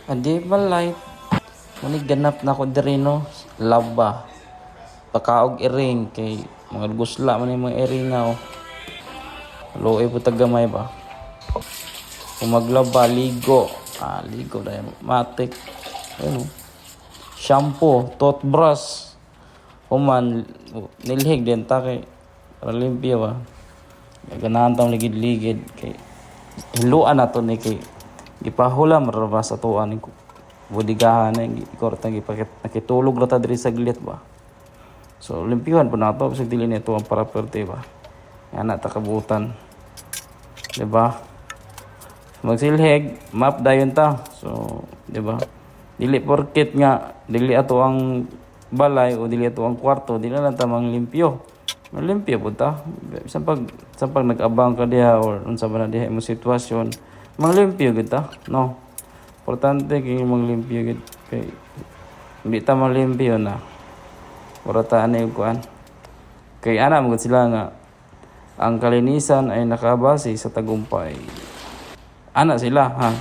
Adi balay. Muni ganap na ko diri no. Laba. Pakaog iring kay mga gusla man yung mga iringaw. Luoy po tagamay ba. Kung maglaba, ligo. Ligo dahil matik. Ano? Shampoo, toothbrush. Human, nilhig din ta kay para limpyo ba. Ganahan tang ligid-ligid kay hiluan na to ni kay gipahula maraba sa tuan ni budigahan na ikorta gipakit nakitulog ra ta diri sa glit ba. So limpyuhan po na to sa dili nito ang paraperte ba. Yan na takabutan. Diba? Magsilhig, map dayon ta. So, diba? Dili porket nga dili ato ang balay o dili ato ang kwarto, dili lang ta manglimpyo. Manglimpyo po ta. Sa pag nag-abang ka diha or unsa ba na diha mo sitwasyon, manglimpyo gid ta, no? Importante kay manglimpyo gid kay hindi ta manglimpyo na. Ora ta ani kuan. Kay ana mo sila nga ang kalinisan ay nakabase sa tagumpay. Ana sila ha.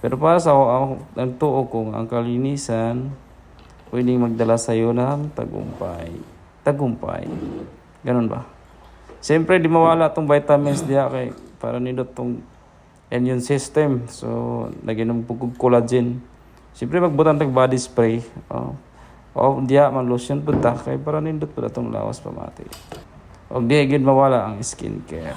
Pero para sa ako nagtuo ko ang kalinisan pwedeng magdala sa iyo ng tagumpay. Tagumpay. Ganun ba? Siyempre di mawala tong vitamins diha kay para nindot tong immune system. So naginom pug collagen. Siyempre magbutan tag body spray. O diha man lotion pud ta kay para nindot pud atong lawas pamati. Og di gid mawala ang skincare.